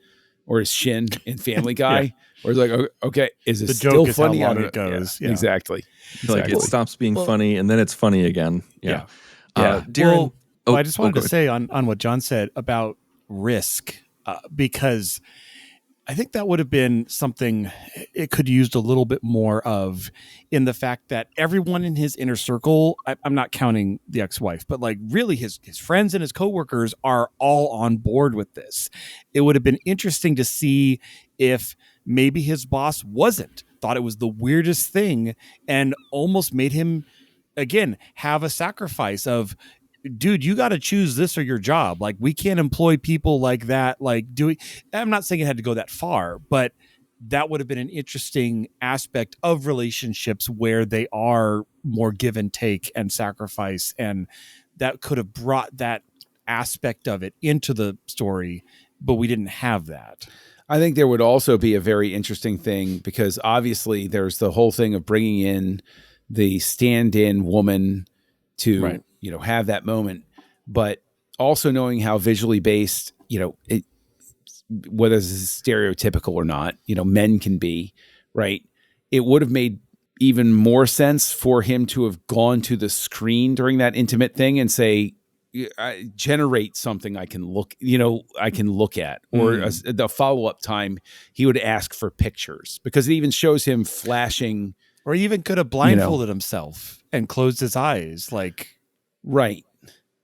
or his shin in Family Guy, Yeah. where it's like, okay, is it The still joke is funny? how long it goes. Yeah, Yeah. Exactly. like it stops being funny and then it's funny again. Yeah. Darren, Well, I just wanted go to ahead. say on what John said about risk, because I think that would have been something it could have used a little bit more of, in the fact that everyone in his inner circle, I'm not counting the ex-wife, but like really his friends and his coworkers are all on board with this. It would have been interesting to see if maybe his boss thought it was the weirdest thing, and almost made him, again, have a sacrifice of, dude, you got to choose this or your job. Like, we can't employ people like that. Like, I'm not saying it had to go that far, but that would have been an interesting aspect of relationships where they are more give and take and sacrifice. And that could have brought that aspect of it into the story, but we didn't have that. I think there would also be a very interesting thing, because obviously there's the whole thing of bringing in the stand-in woman to, Right. have that moment, but also knowing how visually based, whether this is stereotypical or not, men can be, right? It would have made even more sense for him to have gone to the screen during that intimate thing and say, generate something I can look at, or the follow-up time he would ask for pictures, because it even shows him flashing, or he even could have blindfolded himself and closed his eyes, like, right.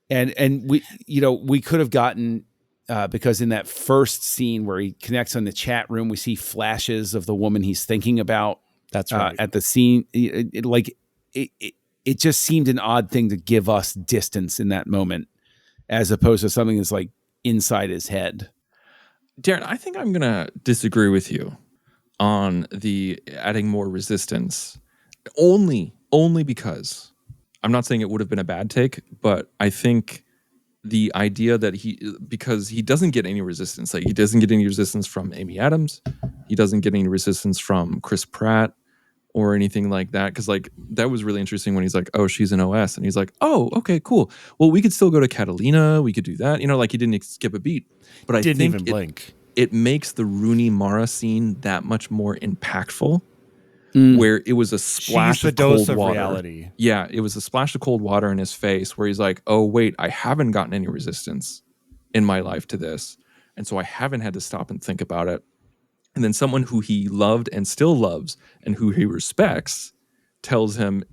And we could have gotten, because in that first scene where he connects on the chat room, we see flashes of the woman he's thinking about. That's right. At the scene. It just seemed an odd thing to give us distance in that moment, as opposed to something that's like inside his head. Darren, I think I'm going to disagree with you on the adding more resistance, only because I'm not saying it would have been a bad take, but I think the idea that because he doesn't get any resistance, like he doesn't get any resistance from Amy Adams, he doesn't get any resistance from Chris Pratt or anything like that. Because like that was really interesting when he's like, oh, she's an OS, and he's like, oh, okay, cool. Well, we could still go to Catalina. We could do that. Like he didn't skip a beat. But I didn't think even blink. It makes the Rooney Mara scene that much more impactful, where it was a splash the of dose cold of water. reality. Yeah, it was a splash of cold water in his face where he's like, oh, wait, I haven't gotten any resistance in my life to this. And so I haven't had to stop and think about it. And then someone who he loved and still loves and who he respects tells him,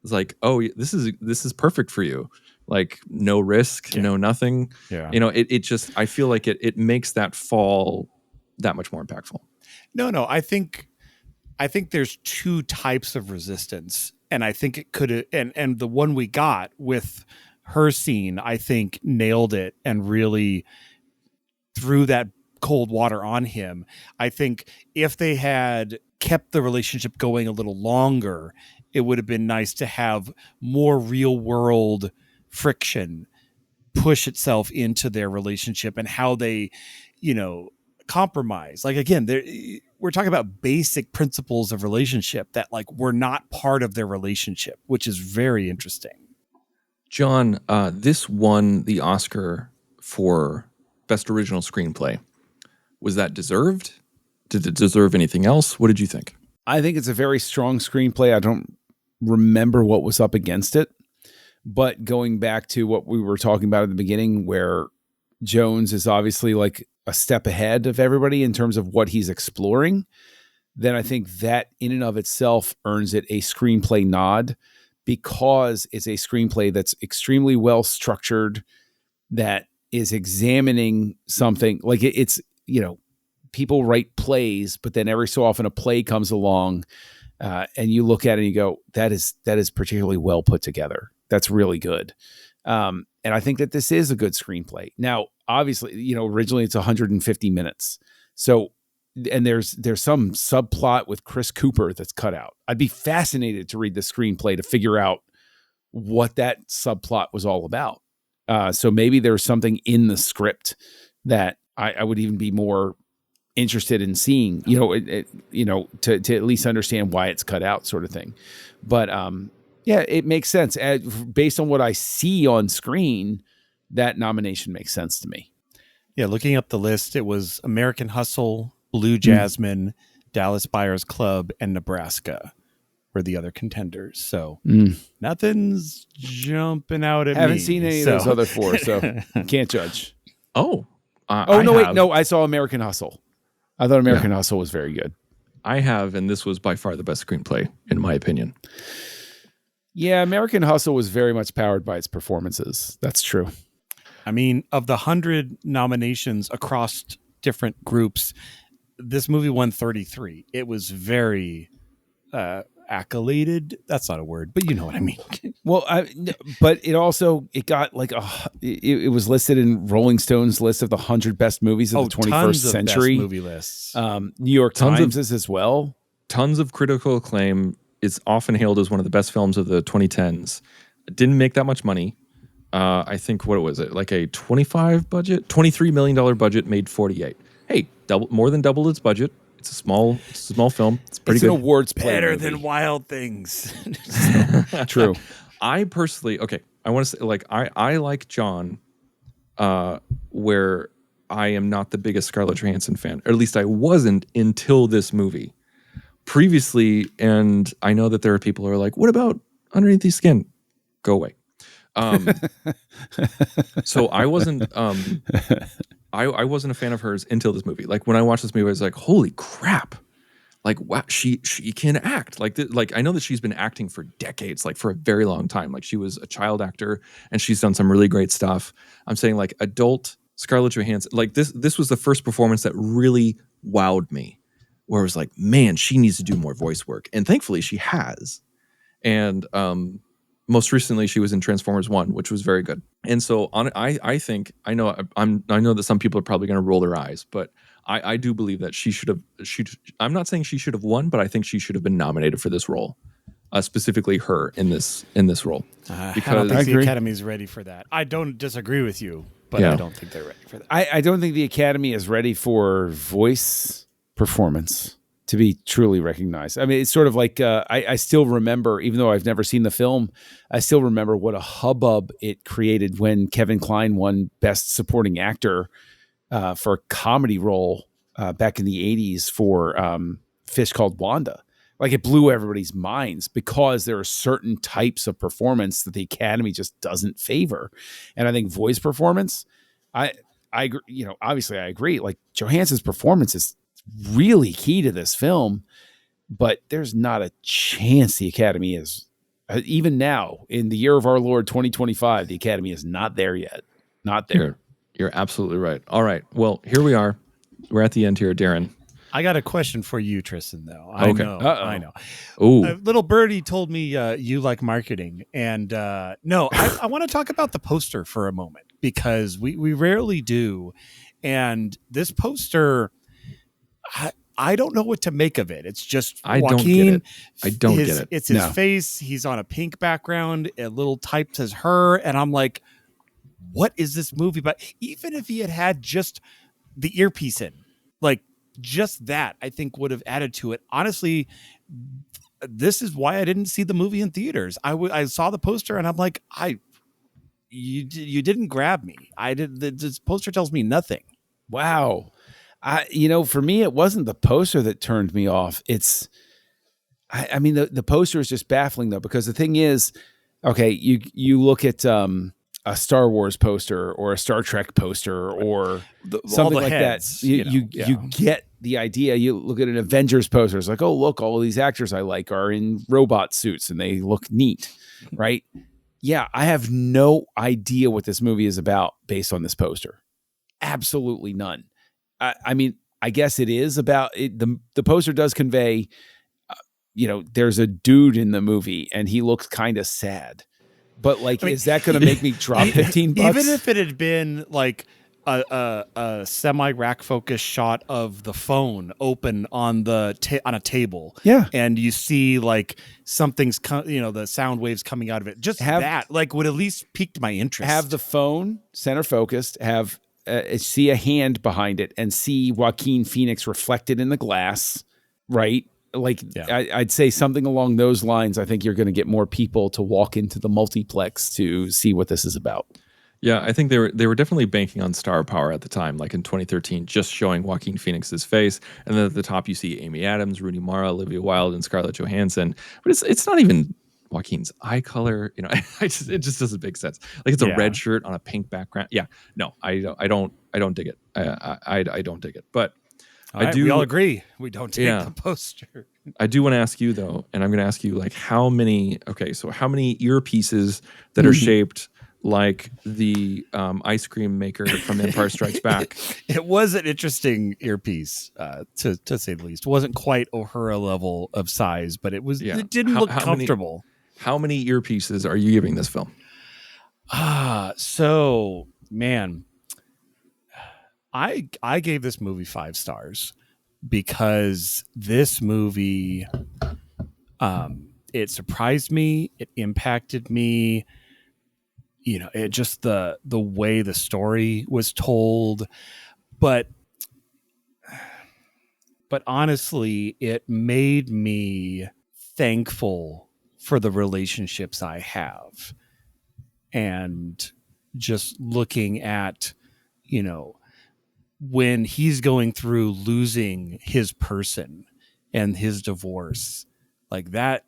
is like, oh, this is perfect for you. Like no risk, no nothing. Yeah. It just, I feel like it makes that fall that much more impactful. No, I think there's two types of resistance, and I think it could, and the one we got with her scene, I think nailed it and really threw that cold water on him. I think if they had kept the relationship going a little longer, it would have been nice to have more real world friction push itself into their relationship and how they, compromise. Like, again, we're talking about basic principles of relationship that like were not part of their relationship, which is very interesting. John, this won the Oscar for Best Original Screenplay. Was that deserved? Did it deserve anything else? What did you think? I think it's a very strong screenplay. I don't remember what was up against it, but going back to what we were talking about at the beginning, where Jonze is obviously like a step ahead of everybody in terms of what he's exploring, then I think that in and of itself earns it a screenplay nod, because it's a screenplay that's extremely well structured, that is examining something like it's, people write plays, but then every so often a play comes along and you look at it and you go, that is particularly well put together. That's really good. And I think that this is a good screenplay. Now, obviously, originally it's 150 minutes. So, and there's some subplot with Chris Cooper that's cut out. I'd be fascinated to read the screenplay to figure out what that subplot was all about. So maybe there's something in the script that I would even be more interested in seeing, to at least understand why it's cut out, sort of thing. But yeah, it makes sense. Based on what I see on screen, that nomination makes sense to me. Yeah, looking up the list, it was American Hustle, Blue Jasmine, Dallas Buyers Club, and Nebraska were the other contenders. So nothing's jumping out at me. Haven't seen any of those other four, so can't judge. Oh, no, I saw American Hustle. I thought American Hustle was very good. I have, and this was by far the best screenplay, in my opinion. Yeah, American Hustle was very much powered by its performances. That's true. I mean, of the 100 nominations across different groups, this movie won 33. It was very accoladed. That's not a word, but you know what I mean. Well, but it got like it was listed in Rolling Stone's list of the 100 best movies of the 21st century. Best movie lists. New York Times is as well. Tons of critical acclaim. It's often hailed as one of the best films of the 2010s. It didn't make that much money. I think, what was it? Like a $23 million budget, made 48. Hey, more than doubled its budget. It's a small film. It's pretty good. An awards play better movie. than Wild Things. True. I personally, I want to say, like, I like John, where I am not the biggest Scarlett Johansson fan, or at least I wasn't until this movie. Previously, and I know that there are people who are like, what about Underneath the Skin? Go away. So I wasn't I wasn't a fan of hers until this movie. Like when I watched this movie, I was like, holy crap. Like, wow, she can act. Like I know that she's been acting for decades, like for a very long time. Like she was a child actor and she's done some really great stuff. I'm saying like adult Scarlett Johansson, like this was the first performance that really wowed me. Where I was like, man, she needs to do more voice work. And thankfully she has. And most recently she was in Transformers 1, which was very good. And so I think, I know that some people are probably going to roll their eyes, but I do believe that I'm not saying she should have won, but I think she should have been nominated for this role. Specifically her in this role. Because I don't think the Academy's ready for that. I don't disagree with you, but I don't think they're ready for that. I don't think the Academy is ready for voice performance to be truly recognized. I mean, it's sort of like I still remember, even though I've never seen the film, I still remember what a hubbub it created when Kevin Kline won Best Supporting Actor for a comedy role back in the 80s for Fish Called Wanda, Like it blew everybody's minds because there are certain types of performance that the Academy just doesn't favor. And I think voice performance, I agree, obviously I agree. Like Johansson's performance is really key to this film, but there's not a chance the Academy is, even now in the year of our Lord 2025, the Academy is not there yet. Not there. You're absolutely right. All right. Well, here we are. We're at the end here, Darren. I got a question for you, Tristan, though. Okay. I know. Ooh. Little birdie told me you like marketing. And no, I want to talk about the poster for a moment because we rarely do. And this poster, I don't know what to make of it. It's just Joaquin. I don't get it. It's his face. He's on a pink background. A little typed as her. And I'm like, what is this movie about? Even if he had just the earpiece in, like just that, I think would have added to it. Honestly, this is why I didn't see the movie in theaters. I saw the poster and I'm like, you didn't grab me. This poster tells me nothing. Wow. For me, it wasn't the poster that turned me off. It's, I mean, the poster is just baffling though, because the thing is, okay, you look at a Star Wars poster or a Star Trek poster or something like heads, that. You get the idea. You look at an Avengers poster. It's like, oh, look, all of these actors I like are in robot suits and they look neat, right? Yeah, I have no idea what this movie is about based on this poster. Absolutely none. I mean, I guess it is about it. The poster does convey, there's a dude in the movie and he looks kind of sad. But is that going to make me drop $15? Even if it had been like a semi rack focus shot of the phone open on on a table, and you see like something's the sound waves coming out of it. Just that would at least piqued my interest. Have the phone center focused. Have see a hand behind it and see Joaquin Phoenix reflected in the glass, right? I'd say something along those lines. I think you're going to get more people to walk into the multiplex to see what this is about. Yeah, I think they were definitely banking on star power at the time, like in 2013, just showing Joaquin Phoenix's face, and then at the top you see Amy Adams, Rooney Mara, Olivia Wilde, and Scarlett Johansson. But it's not even Joaquin's eye color. It just doesn't make sense. Like it's a red shirt on a pink background. Yeah, no, I don't dig it. I don't dig it. But we all agree we don't take the poster. I do want to ask you though, and I'm going to ask you how many earpieces that are shaped like the ice cream maker from Empire Strikes Back? It was an interesting earpiece, to say the least. It wasn't quite O'Hara level of size, but it was. Yeah. It didn't look comfortable. How many earpieces are you giving this film? So man, I gave this movie 5 stars because this movie, it surprised me. It impacted me. It just the way the story was told, but honestly, it made me thankful for the relationships I have, and just looking at, when he's going through losing his person and his divorce, like that,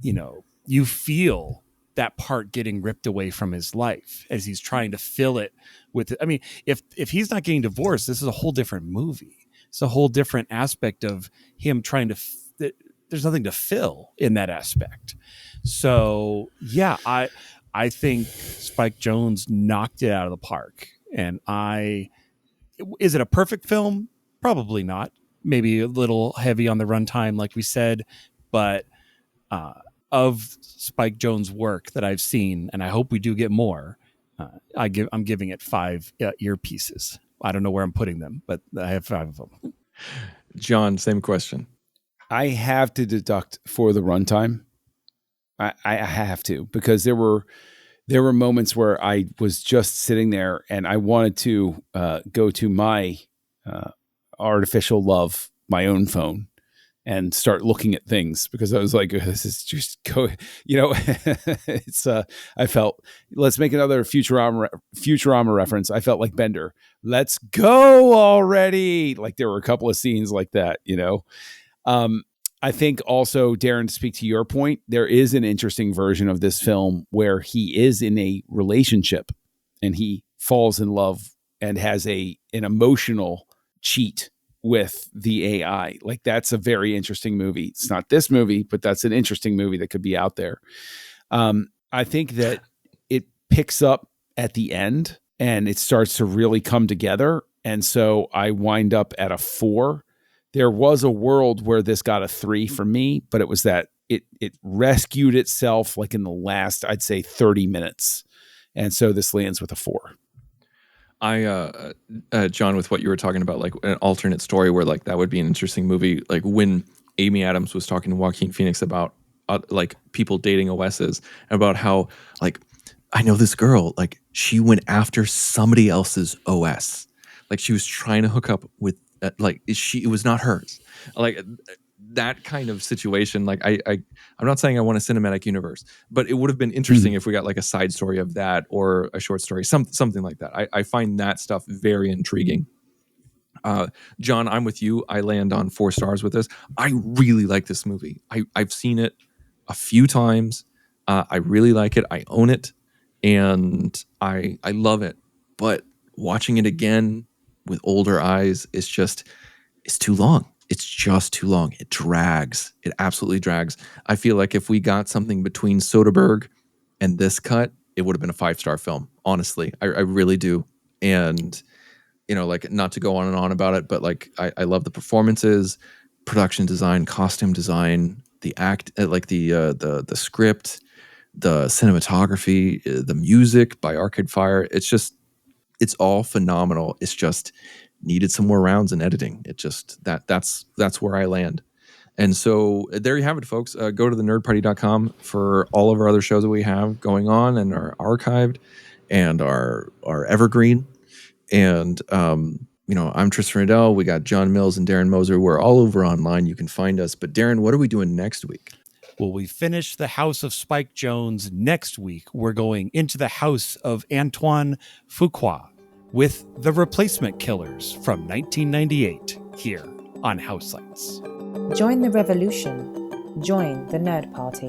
you feel that part getting ripped away from his life as he's trying to fill it with. I mean, if he's not getting divorced, this is a whole different movie. It's a whole different aspect of him trying to. There's nothing to fill in that aspect. So yeah, I think Spike Jonze knocked it out of the park. And is it a perfect film? Probably not. Maybe a little heavy on the runtime, like we said, but of Spike Jonze work that I've seen, and I hope we do get more, I'm giving it 5 earpieces. I don't know where I'm putting them, but I have 5 of them. John, same question. I have to deduct for the runtime. I have to, because there were moments where I was just sitting there and I wanted to go to my artificial love, my own phone, and start looking at things, because I was like, this is just it's I felt, let's make another Futurama reference. I felt like Bender. Let's go already. Like there were a couple of scenes like that, I think also, Darren, to speak to your point, there is an interesting version of this film where he is in a relationship and he falls in love and has an emotional cheat with the AI. Like, that's a very interesting movie. It's not this movie, but that's an interesting movie that could be out there. I think that it picks up at the end and it starts to really come together. And so I wind up at a 4. There was a world where this got a 3 for me, but it was that it rescued itself like in the last, I'd say, 30 minutes. And so this lands with a 4. John, with what you were talking about, like an alternate story where like that would be an interesting movie. Like when Amy Adams was talking to Joaquin Phoenix about like people dating OSs, and about how like, I know this girl, like she went after somebody else's OS. Like she was trying to hook up with, it was not hers. Like that kind of situation. Like I'm not saying I want a cinematic universe, but it would have been interesting if we got like a side story of that or a short story, something like that. I find that stuff very intriguing. John, I'm with you. I land on 4 stars with this. I really like this movie. I've seen it a few times. I really like it. I own it, and I love it. But watching it again with older eyes, it's too long. It's just too long. It drags. It absolutely drags. I feel like if we got something between Soderbergh and this cut, it would have been a 5-star film. Honestly, I really do. And like, not to go on and on about it, but like I love the performances, production design, costume design, the act, like the script, the cinematography, the music by Arcade Fire. It's all phenomenal. It's just needed some more rounds in editing. It just that's where I land. And so there you have it, folks. Go to thenerdparty.com for all of our other shows that we have going on and are archived and are evergreen. And I'm Tristan Riddell. We got John Mills and Darren Moser. We're all over online. You can find us. But Darren, what are we doing next week? Well, we finish the house of Spike Jonze next week. We're going into the house of Antoine Fuqua with The Replacement Killers from 1998 here on Houselights. Join the revolution. Join the Nerd Party.